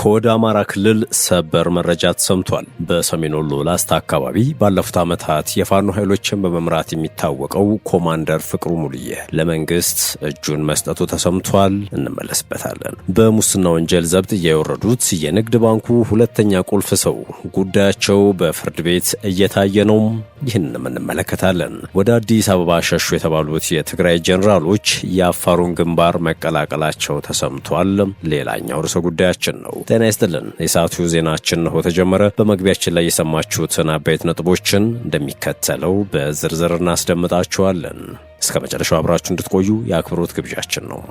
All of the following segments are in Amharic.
ከወደ አማራ ክልል ሰበር መረጃ ተሰምቷል። በሰሜን ወሎ ላስታ አካባቢ ባለፉት ዓመታት የፋኖ ኃይሎችን በመምራት የሚታወቀው ኮማንደር ፍቅሩ ሙልዬ ለመንግስት እጁን መስጠቱ ተሰምቷል። እንመለስበታለን። በሙስና ወንጀል ዘብጥ የወረዱት የንግድ ባንኩ ሁለተኛ ቁልፍ ሰው ጉዳያቸው በፍርድ ቤት እየታየ ነው። ይህንንም እንመለከታለን። ወደ አዲስ አበባ ሸሹ የተባሉት የትግራይ ጄኔራሎች የአፋሩን ግንባር መቀላቀላቸው ተሰምቷል። ሌላኛው ርዕሰ ጉዳያችን ነው። ጤና ይስጥልን። የሰዓቱ ዜናችን ነው ተጀመረ። በመግቢያችን ላይ የሰማችሁትን አበይት ነጥቦችን እንደሚከተለው በዝርዝር እናስደምጣችኋለን። እስከ መጨረሻው አብራችሁ እንድትቆዩ የአክብሮት ግብዣችን ነው።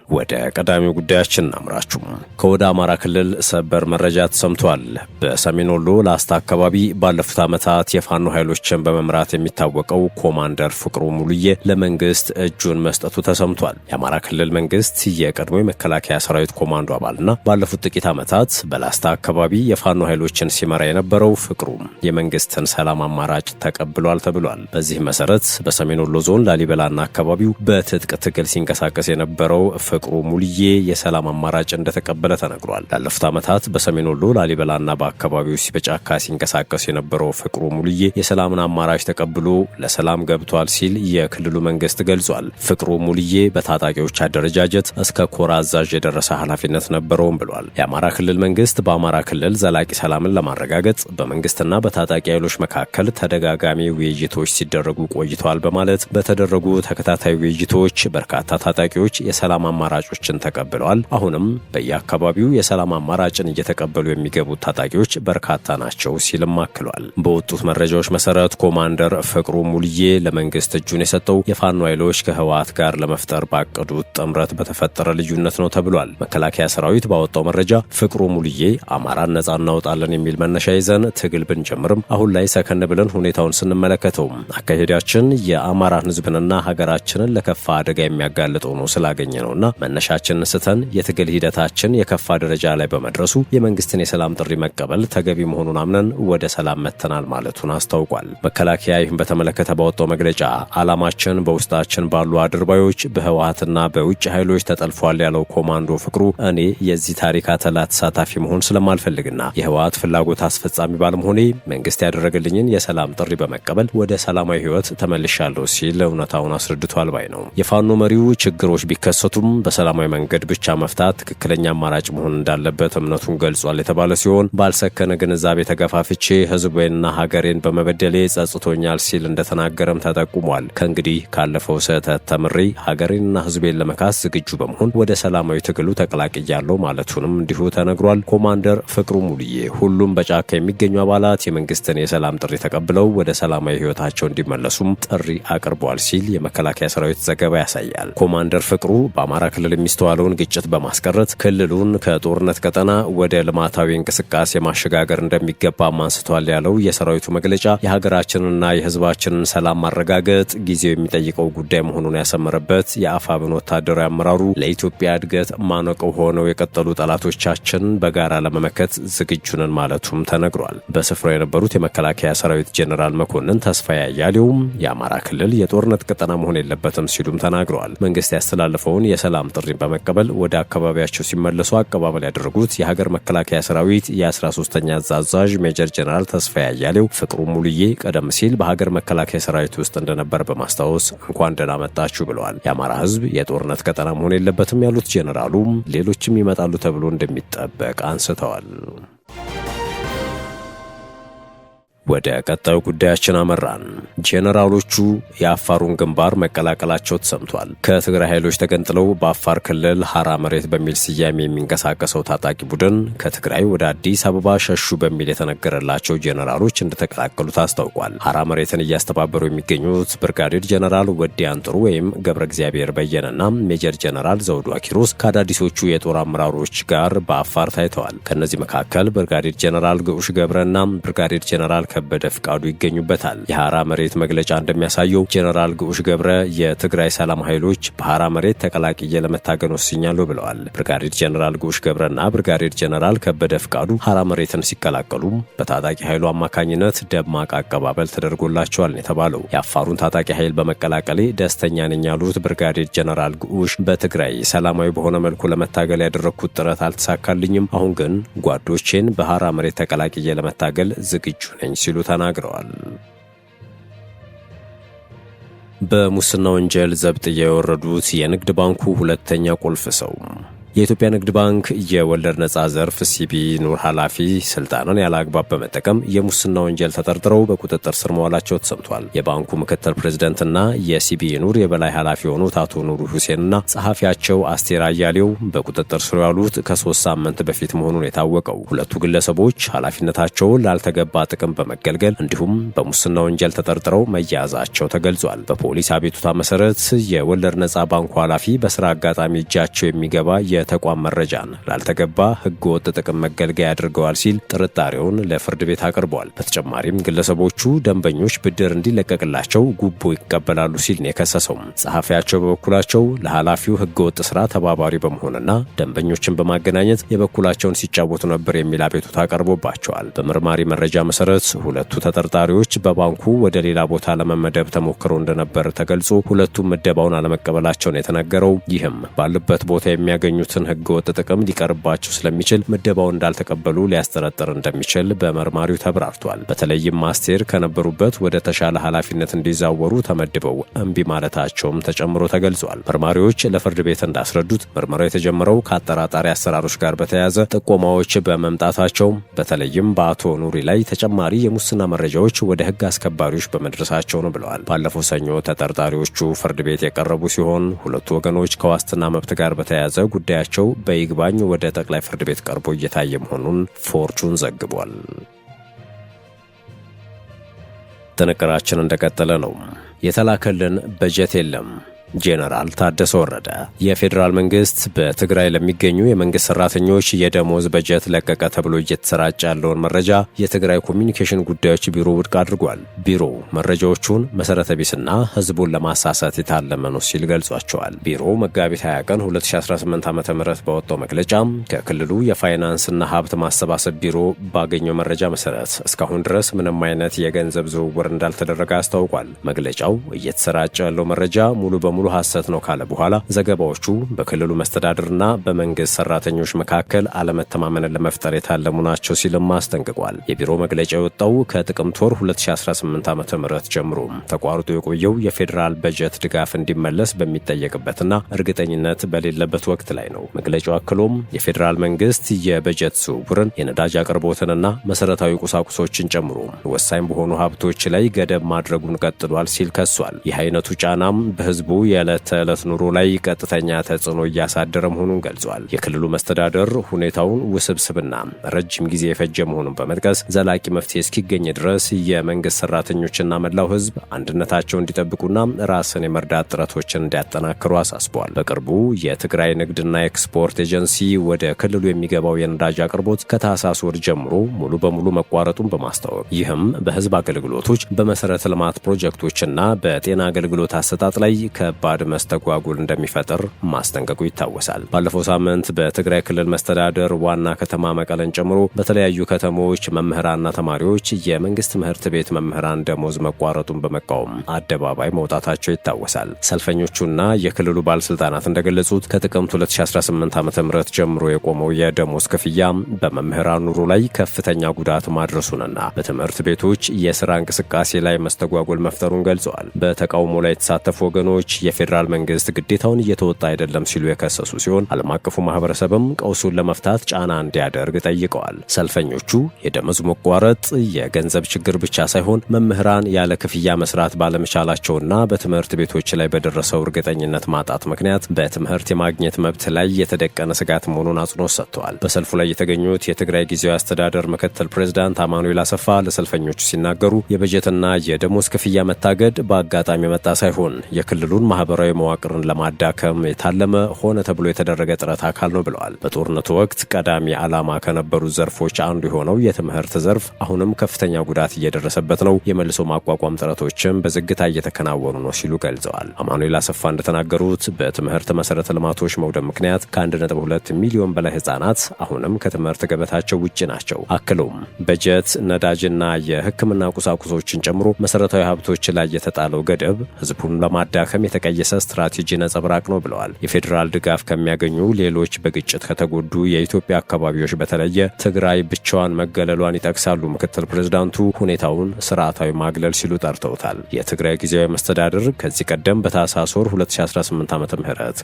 ወደ ቀዳሚው ጉዳያችን እናምራችሁ። ከወደ አማራ ክልል ሰበር መረጃ ተሰምቷል። በሰሜን ወሎ ላስታ አካባቢ ባለፉት ዓመታት የፋኖ ኃይሎችን በመምራት የሚታወቀው ኮማንደር ፍቅሩ ሙልዬ ለመንግስት እጁን መስጠቱ ተሰምቷል። የአማራ ክልል መንግስት የቀድሞ የመከላከያ ሰራዊት ኮማንዶ አባልና ባለፉት ጥቂት ዓመታት በላስታ አካባቢ የፋኖ ኃይሎችን ሲመራ የነበረው ፍቅሩ የመንግስትን ሰላም አማራጭ ተቀብሏል ተብሏል። በዚህ መሰረት በሰሜን ወሎ ዞን ላሊበላና አካባቢው በትጥቅ ትግል ሲንቀሳቀስ የነበረው ፍቅሩ ሙልዬ የሰላም አማራጭ እንደተቀበለ ተነግሯል። ላለፉት ዓመታት በሰሜን ወሎ ላሊበላና በአካባቢው በጫካ ሲንቀሳቀስ የነበረው ፍቅሩ ሙልዬ የሰላምን አማራጭ ተቀብሎ ለሰላም ገብቷል ሲል የክልሉ መንግስት ገልጿል። ፍቅሩ ሙልዬ በታጣቂዎች አደረጃጀት እስከ ኮር አዛዥ የደረሰ ኃላፊነት ነበረውም ብሏል። የአማራ ክልል መንግስት በአማራ ክልል ዘላቂ ሰላምን ለማረጋገጥ በመንግስትና በታጣቂ ኃይሎች መካከል ተደጋጋሚ ውይይቶች ሲደረጉ ቆይተዋል በማለት በተደረጉ ተከታታይ ውይይቶች በርካታ ታጣቂዎች የሰላም አማራጮችን ተቀብለዋል። አሁንም በየአካባቢው የሰላም አማራጭን እየተቀበሉ የሚገቡት ታጣቂዎች በርካታ ናቸው ሲልም አክሏል። በወጡት መረጃዎች መሰረት ኮማንደር ፍቅሩ ሙልዬ ለመንግስት እጁን የሰጠው የፋኖ ኃይሎች ከህወሓት ጋር ለመፍጠር ባቀዱት ጥምረት በተፈጠረ ልዩነት ነው ተብሏል። መከላከያ ሰራዊት ባወጣው መረጃ ፍቅሩ ሙልዬ አማራን ነጻ እናወጣለን የሚል መነሻ ይዘን ትግል ብንጀምርም አሁን ላይ ሰከን ብለን ሁኔታውን ስንመለከተው አካሄዳችን የአማራን ህዝብንና ሀገራችንን ለከፋ አደጋ የሚያጋልጠው ነው ስላገኘ ነውና መነሻችንን ስተን የትግል ሂደታችን የከፋ ደረጃ ላይ በመድረሱ የመንግስትን የሰላም ጥሪ መቀበል ተገቢ መሆኑን አምነን ወደ ሰላም መተናል ማለቱን አስታውቋል። መከላከያ ይህን በተመለከተ ባወጣው መግለጫ ዓላማችን በውስጣችን ባሉ አድርባዮች በህወሓትና በውጭ ኃይሎች ተጠልፏል ያለው ኮማንዶ ፍቅሩ እኔ የዚህ ታሪክ አተላ ተሳታፊ መሆን ስለማልፈልግና የህወሓት ፍላጎት አስፈጻሚ ባለመሆኔ መንግስት ያደረገልኝን የሰላም ጥሪ በመቀበል ወደ ሰላማዊ ህይወት ተመልሻለሁ ሲል እውነታውን አስረድቷል ባይ ነው። የፋኖ መሪው ችግሮች ቢከሰቱም በሰላማዊ መንገድ ብቻ መፍታት ትክክለኛ አማራጭ መሆን እንዳለበት እምነቱን ገልጿል የተባለ ሲሆን ባልሰከነ ግንዛቤ ተገፋፍቼ ህዝቤንና ሀገሬን በመበደሌ ጸጽቶኛል ሲል እንደተናገረም ተጠቁሟል። ከእንግዲህ ካለፈው ስህተት ተምሬ ሀገሬንና ህዝቤን ለመካስ ዝግጁ በመሆን ወደ ሰላማዊ ትግሉ ተቀላቅያለሁ ማለቱንም እንዲሁ ተነግሯል። ኮማንደር ፍቅሩ ሙልዬ ሁሉም በጫካ የሚገኙ አባላት የመንግስትን የሰላም ጥሪ ተቀብለው ወደ ሰላማዊ ህይወታቸው እንዲመለሱም ጥሪ አቅርቧል ሲል የመከላከያ ሰራዊት ዘገባ ያሳያል። ኮማንደር ፍቅሩ በአማራ ክልል የሚስተዋለውን ግጭት በማስቀረት ክልሉን ከጦርነት ቀጠና ወደ ልማታዊ እንቅስቃሴ ማሸጋገር እንደሚገባ አንስቷል ያለው የሰራዊቱ መግለጫ የሀገራችንንና የህዝባችንን ሰላም ማረጋገጥ ጊዜው የሚጠይቀው ጉዳይ መሆኑን ያሰመረበት የአፋብን ወታደራዊ አመራሩ ለኢትዮጵያ እድገት ማነቆ ሆነው የቀጠሉ ጠላቶቻችን በጋራ ለመመከት ዝግጁ ነን ማለቱም ተነግሯል። በስፍራው የነበሩት የመከላከያ ሰራዊት ጄኔራል መኮንን ተስፋዬ አያሌውም የአማራ ክልል የጦርነት ቀጠና መሆን የለበትም ሲሉም ተናግረዋል። መንግስት ያስተላለፈውን የሰላም ጥሪ በመቀበል ወደ አካባቢያቸው ሲመለሱ አቀባበል ያደረጉት የሀገር መከላከያ ሰራዊት የ13ኛ አዛዥ ሜጀር ጄኔራል ተስፋዬ አያሌው ፍቅሩ ሙልዬ ቀደም ሲል በሀገር መከላከያ ሰራዊት ውስጥ እንደነበር በማስታወስ እንኳን ደህና መጣችሁ ብለዋል። የአማራ ህዝብ የጦርነት ቀጠና መሆን የለበትም ያሉት ጄኔራሉ ሌሎችም ይመጣሉ ተብሎ እንደሚጠበቅ አንስተዋል። ወደ ቀጣዩ ጉዳያችን አመራን። ጄኔራሎቹ የአፋሩን ግንባር መቀላቀላቸው ተሰምቷል። ከትግራይ ኃይሎች ተገንጥለው በአፋር ክልል ሐራ መሬት በሚል ስያሜ የሚንቀሳቀሰው ታጣቂ ቡድን ከትግራይ ወደ አዲስ አበባ ሸሹ በሚል የተነገረላቸው ጄኔራሎች እንደተቀላቀሉት አስታውቋል። ሐራ መሬትን እያስተባበሩ የሚገኙት ብርጋዴር ጄኔራል ወዲ አንጥሩ ወይም ገብረ እግዚአብሔር በየነና ሜጀር ጄኔራል ዘውዱ አኪሮስ ከአዳዲሶቹ የጦር አመራሮች ጋር በአፋር ታይተዋል። ከነዚህ መካከል ብርጋዴር ጄኔራል ግዑሽ ገብረና ብርጋዴር ጄኔራል ከበደ ፍቃዱ ይገኙበታል። የሐራ መሬት መግለጫ እንደሚያሳየው ጄኔራል ግዑሽ ገብረ የትግራይ ሰላም ኃይሎች በሐራ መሬት ተቀላቅዬ ለመታገል ወስኛለሁ ብለዋል። ብርጋዴር ጄኔራል ግዑሽ ገብረና ብርጋዴር ጄኔራል ከበደ ፍቃዱ ሐራ መሬትን ሲቀላቀሉ በታጣቂ ኃይሉ አማካኝነት ደማቅ አቀባበል ተደርጎላቸዋል የተባለው የአፋሩን ታጣቂ ኃይል በመቀላቀሌ ደስተኛ ነኝ ያሉት ብርጋዴር ጄኔራል ግዑሽ በትግራይ ሰላማዊ በሆነ መልኩ ለመታገል ያደረግኩት ጥረት አልተሳካልኝም፣ አሁን ግን ጓዶቼን በሐራ መሬት ተቀላቅዬ ለመታገል ዝግጁ ነኝ ሲሉ ተናግረዋል። በሙስና ወንጀል ዘብጥያ የወረዱት የንግድ ባንኩ ሁለተኛ ቁልፍ ሰው የኢትዮጵያ ንግድ ባንክ የወለድ ነጻ ዘርፍ ሲቢ ኑር ኃላፊ ስልጣንን ያለ አግባብ በመጠቀም የሙስና ወንጀል ተጠርጥረው በቁጥጥር ስር መዋላቸው ተሰምቷል። የባንኩ ምክትል ፕሬዝዳንትና የሲቢ ኑር የበላይ ኃላፊ የሆኑት አቶ ኑሩ ሁሴንና ጸሐፊያቸው አስቴር አያሌው በቁጥጥር ስር ያሉት ከ3 ሳምንት በፊት መሆኑን የታወቀው ሁለቱ ግለሰቦች ኃላፊነታቸውን ላልተገባ ጥቅም በመገልገል እንዲሁም በሙስና ወንጀል ተጠርጥረው መያዛቸው ተገልጿል። በፖሊስ አቤቱታ መሰረት የወለድ ነጻ ባንኩ ኃላፊ በስራ አጋጣሚ እጃቸው የሚገባ የተቋም መረጃን ላልተገባ ህገወጥ ጥቅም መገልገያ አድርገዋል ሲል ጥርጣሬውን ለፍርድ ቤት አቅርቧል። በተጨማሪም ግለሰቦቹ ደንበኞች ብድር እንዲለቀቅላቸው ጉቦ ይቀበላሉ ሲል ነው የከሰሰው። ጸሐፊያቸው በበኩላቸው ለኃላፊው ህገወጥ ስራ ተባባሪ በመሆንና ደንበኞችን በማገናኘት የበኩላቸውን ሲጫወቱ ነበር የሚል አቤቱታ አቀርቦባቸዋል። በምርማሪ መረጃ መሰረት ሁለቱ ተጠርጣሪዎች በባንኩ ወደ ሌላ ቦታ ለመመደብ ተሞክረው እንደነበር ተገልጾ ሁለቱም ምደባውን አለመቀበላቸውን የተነገረው ይህም ባሉበት ቦታ የሚያገኙት ህገወጥ ጥቅም ሊቀርባቸው ስለሚችል ምደባውን እንዳልተቀበሉ ሊያስጠረጥር እንደሚችል በመርማሪው ተብራርቷል። በተለይም አስቴር ከነበሩበት ወደ ተሻለ ኃላፊነት እንዲዛወሩ ተመድበው እምቢ ማለታቸውም ተጨምሮ ተገልጿል። መርማሪዎች ለፍርድ ቤት እንዳስረዱት ምርመራው የተጀመረው ከአጠራጣሪ አሰራሮች ጋር በተያያዘ ጥቆማዎች በመምጣታቸው በተለይም በአቶ ኑሪ ላይ ተጨማሪ የሙስና መረጃዎች ወደ ህግ አስከባሪዎች በመድረሳቸው ነው ብለዋል። ባለፈው ሰኞ ተጠርጣሪዎቹ ፍርድ ቤት የቀረቡ ሲሆን ሁለቱ ወገኖች ከዋስትና መብት ጋር በተያያዘ ጉዳያቸው በይግባኝ ወደ ጠቅላይ ፍርድ ቤት ቀርቦ እየታየ መሆኑን ፎርቹን ዘግቧል። ጥንቅራችን እንደቀጠለ ነው። የተላከልን በጀት የለም። ጄኔራል ታደሰ ወረደ የፌዴራል መንግስት በትግራይ ለሚገኙ የመንግስት ሰራተኞች የደሞዝ በጀት ለቀቀ ተብሎ እየተሰራጨ ያለውን መረጃ የትግራይ ኮሚኒኬሽን ጉዳዮች ቢሮ ውድቅ አድርጓል። ቢሮው መረጃዎቹን መሰረተ ቢስና ህዝቡን ለማሳሳት የታለመ ነው ሲል ገልጿቸዋል። ቢሮው መጋቢት 20 ቀን 2018 ዓ.ም ባወጣው መግለጫ ከክልሉ የፋይናንስና ሀብት ማሰባሰብ ቢሮ ባገኘው መረጃ መሰረት እስካሁን ድረስ ምንም አይነት የገንዘብ ዝውውር እንዳልተደረገ አስታውቋል። መግለጫው እየተሰራጨ ያለው መረጃ ሙሉ በሙሉ ሐሰት ነው ካለ በኋላ ዘገባዎቹ በክልሉ መስተዳድርና በመንግስት ሰራተኞች መካከል አለመተማመንን ለመፍጠር የታለሙ ናቸው ሲልም አስጠንቅቋል። የቢሮ መግለጫ የወጣው ከጥቅምት ወር 2018 ዓ.ም ጀምሮ ተቋርጦ የቆየው የፌዴራል በጀት ድጋፍ እንዲመለስ በሚጠየቅበትና እርግጠኝነት በሌለበት ወቅት ላይ ነው። መግለጫው አክሎም የፌዴራል መንግስት የበጀት ዝውውርን፣ የነዳጅ አቅርቦትንና መሰረታዊ ቁሳቁሶችን ጨምሮ ወሳኝ በሆኑ ሀብቶች ላይ ገደብ ማድረጉን ቀጥሏል ሲል ከሷል። ይህ አይነቱ ጫናም በህዝቡ የዕለት ተዕለት ኑሮ ላይ ቀጥተኛ ተጽዕኖ እያሳደረ መሆኑን ገልጿል። የክልሉ መስተዳደር ሁኔታውን ውስብስብና ረጅም ጊዜ የፈጀ መሆኑን በመጥቀስ ዘላቂ መፍትሄ እስኪገኝ ድረስ የመንግስት ሰራተኞችና መላው ህዝብ አንድነታቸውን እንዲጠብቁና ራስን የመርዳት ጥረቶችን እንዲያጠናክሩ አሳስበዋል። በቅርቡ የትግራይ ንግድና ኤክስፖርት ኤጀንሲ ወደ ክልሉ የሚገባው የነዳጅ አቅርቦት ከታህሳስ ወር ጀምሮ ሙሉ በሙሉ መቋረጡን በማስታወቅ ይህም በህዝብ አገልግሎቶች፣ በመሰረተ ልማት ፕሮጀክቶችና በጤና አገልግሎት አሰጣጥ ላይ ከባድ መስተጓጉል እንደሚፈጥር ማስጠንቀቁ ይታወሳል። ባለፈው ሳምንት በትግራይ ክልል መስተዳደር ዋና ከተማ መቀለን ጨምሮ በተለያዩ ከተሞች መምህራንና ተማሪዎች የመንግስት ትምህርት ቤት መምህራን ደሞዝ መቋረጡን በመቃወም አደባባይ መውጣታቸው ይታወሳል። ሰልፈኞቹና የክልሉ ባለስልጣናት እንደገለጹት ከጥቅምት 2018 ዓ.ም ጀምሮ የቆመው የደሞዝ ክፍያ በመምህራን ኑሮ ላይ ከፍተኛ ጉዳት ማድረሱንና በትምህርት ቤቶች የስራ እንቅስቃሴ ላይ መስተጓጎል መፍጠሩን ገልጸዋል። በተቃውሞ ላይ የተሳተፉ ወገኖች የፌዴራል መንግስት ግዴታውን እየተወጣ አይደለም ሲሉ የከሰሱ ሲሆን ዓለም አቀፉ ማህበረሰብም ቀውሱን ለመፍታት ጫና እንዲያደርግ ጠይቀዋል። ሰልፈኞቹ የደሞዝ መቋረጥ የገንዘብ ችግር ብቻ ሳይሆን መምህራን ያለ ክፍያ መስራት ባለመቻላቸውና በትምህርት ቤቶች ላይ በደረሰው እርግጠኝነት ማጣት ምክንያት በትምህርት የማግኘት መብት ላይ የተደቀነ ስጋት መሆኑን አጽንኦት ሰጥተዋል። በሰልፉ ላይ የተገኙት የትግራይ ጊዜያዊ አስተዳደር ምክትል ፕሬዝዳንት አማኑኤል አሰፋ ለሰልፈኞቹ ሲናገሩ የበጀትና የደሞዝ ክፍያ መታገድ በአጋጣሚ የመጣ ሳይሆን የክልሉን ማህበራዊ መዋቅርን ለማዳከም የታለመ ሆነ ተብሎ የተደረገ ጥረት አካል ነው ብለዋል። በጦርነቱ ወቅት ቀዳሚ ዓላማ ከነበሩት ዘርፎች አንዱ የሆነው የትምህርት ዘርፍ አሁንም ከፍተኛ ጉዳት እየደረሰበት ነው። የመልሶ ማቋቋም ጥረቶችም በዝግታ እየተከናወኑ ነው ሲሉ ገልጸዋል። አማኑኤል አሰፋ እንደተናገሩት በትምህርት መሰረተ ልማቶች መውደም ምክንያት ከ1.2 ሚሊዮን በላይ ህጻናት አሁንም ከትምህርት ገበታቸው ውጪ ናቸው። አክሎም በጀት፣ ነዳጅና የሕክምና ቁሳቁሶችን ጨምሮ መሰረታዊ ሀብቶች ላይ የተጣለው ገደብ ህዝቡን ለማዳከም የተቀየሰ ስትራቴጂ ነጸብራቅ ነው ብለዋል። የፌዴራል ድጋፍ ከሚያገኙ ሌሎች በግጭት ከተጎዱ የኢትዮጵያ አካባቢዎች በተለየ ትግራይ ብቻዋን መገለሏን ይጠቅሳሉ። ምክትል ፕሬዝዳንቱ ሁኔታውን ስርዓታዊ ማግለል ሲሉ ጠርተውታል። የትግራይ ጊዜያዊ መስተዳድር ከዚህ ቀደም በታህሳስ ወር 2018 ዓ.ም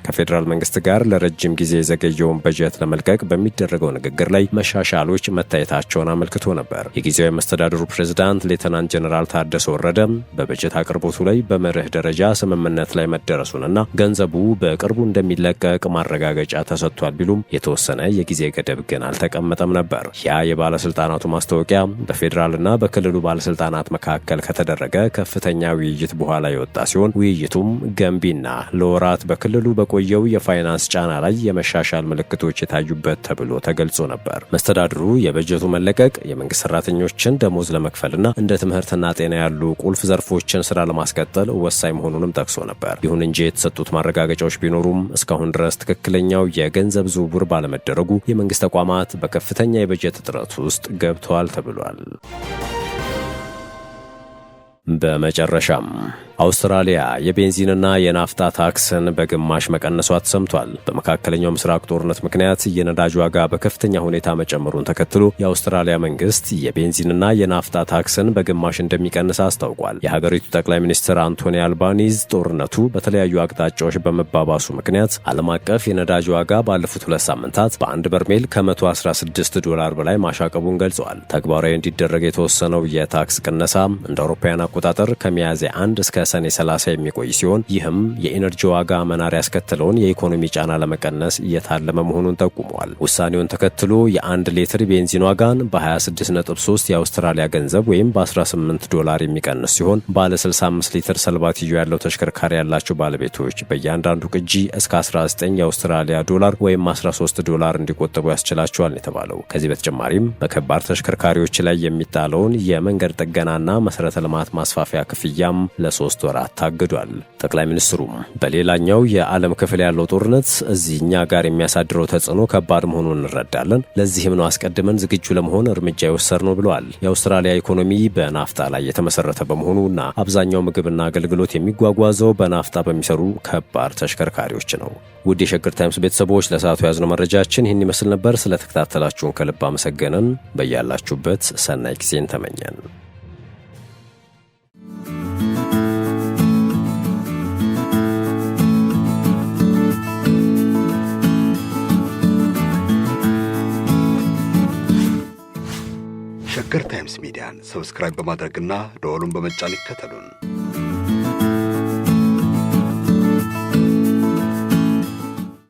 ከፌዴራል መንግስት ጋር ለረጅም ጊዜ የዘገየውን በጀት ለመልቀቅ በሚደረገው ንግግር ላይ መሻሻሎች መታየታቸውን አመልክቶ ነበር። የጊዜያዊ መስተዳድሩ ፕሬዝዳንት ሌተናንት ጀነራል ታደሰ ወረደ በበጀት አቅርቦቱ ላይ በመርህ ደረጃ ስምምነት ላይ መደረሱንና ገንዘቡ በቅርቡ እንደሚለቀቅ ማረጋገጫ ተሰጥቷል ቢሉም የተወሰነ የጊዜ ገደብ ግን አልተቀመጠም ነበር። ያ የባለስልጣናቱ ማስታወቂያ በፌዴራልና በክልሉ ባለስልጣናት መካከል ከተደረገ ከፍተኛ ውይይት በኋላ የወጣ ሲሆን ውይይቱም ገንቢና ለወራት በክልሉ በቆየው የፋይናንስ ጫና ላይ የመሻሻል ምልክቶች የታዩበት ተብሎ ተገልጾ ነበር። መስተዳድሩ የበጀቱ መለቀቅ የመንግስት ሰራተኞችን ደሞዝ ለመክፈልና እንደ ትምህርትና ጤና ያሉ ቁልፍ ዘርፎችን ስራ ለማስቀጠል ወሳኝ መሆኑንም ጠቅሶ ነበር። ይሁን እንጂ የተሰጡት ማረጋገጫዎች ቢኖሩም እስካሁን ድረስ ትክክለኛው የገንዘብ ዝውውር ባለመደረጉ የመንግስት ተቋማት በከፍተኛ የበጀት እጥረት ውስጥ ገብተዋል ተብሏል። በመጨረሻም አውስትራሊያ የቤንዚንና የናፍጣ ታክስን በግማሽ መቀነሷ ተሰምቷል። በመካከለኛው ምስራቅ ጦርነት ምክንያት የነዳጅ ዋጋ በከፍተኛ ሁኔታ መጨመሩን ተከትሎ የአውስትራሊያ መንግስት የቤንዚንና የናፍጣ ታክስን በግማሽ እንደሚቀንስ አስታውቋል። የሀገሪቱ ጠቅላይ ሚኒስትር አንቶኒ አልባኒዝ ጦርነቱ በተለያዩ አቅጣጫዎች በመባባሱ ምክንያት ዓለም አቀፍ የነዳጅ ዋጋ ባለፉት 2 ሳምንታት በአንድ በርሜል $116 በላይ ማሻቀቡን ገልጸዋል። ተግባራዊ እንዲደረግ የተወሰነው የታክስ ቅነሳ እንደ አውሮፓውያን አቆጣጠር ከሚያዝያ 1 እስከ ሰኔ 30 የሚቆይ ሲሆን ይህም የኢነርጂ ዋጋ መናር ያስከተለውን የኢኮኖሚ ጫና ለመቀነስ እየታለመ መሆኑን ጠቁመዋል። ውሳኔውን ተከትሎ የ1 ሊትር ቤንዚን ዋጋን በ26.3 የአውስትራሊያ ገንዘብ ወይም በ$18 የሚቀንስ ሲሆን ባለ 65 ሊትር ሰልባትዮ ያለው ተሽከርካሪ ያላቸው ባለቤቶች በእያንዳንዱ ቅጂ እስከ 19 የአውስትራሊያ ዶላር ወይም $13 እንዲቆጠቡ ያስችላቸዋል የተባለው። ከዚህ በተጨማሪም በከባድ ተሽከርካሪዎች ላይ የሚጣለውን የመንገድ ጥገናና መሰረተ ልማት ማስፋፊያ ክፍያም ለ3 ወራት ታግዷል። ጠቅላይ ሚኒስትሩም በሌላኛው የዓለም ክፍል ያለው ጦርነት እዚህኛ ጋር የሚያሳድረው ተጽዕኖ ከባድ መሆኑን እንረዳለን። ለዚህም ነው አስቀድመን ዝግጁ ለመሆን እርምጃ የወሰድነው ብለዋል። የአውስትራሊያ ኢኮኖሚ በናፍጣ ላይ የተመሰረተ በመሆኑና አብዛኛው ምግብና አገልግሎት የሚጓጓዘው በናፍጣ በሚሰሩ ከባድ ተሽከርካሪዎች ነው። ውድ የሸገር ታይምስ ቤተሰቦች ለሰዓቱ ያዝነው መረጃችን ይህን ይመስል ነበር። ስለተከታተላችሁን ከልብ አመሰገንን። በያላችሁበት ሰናይ ጊዜን ተመኘን። ሸገር ታይምስ ሚዲያን ሰብስክራይብ በማድረግና ደወሉን በመጫን ይከተሉን።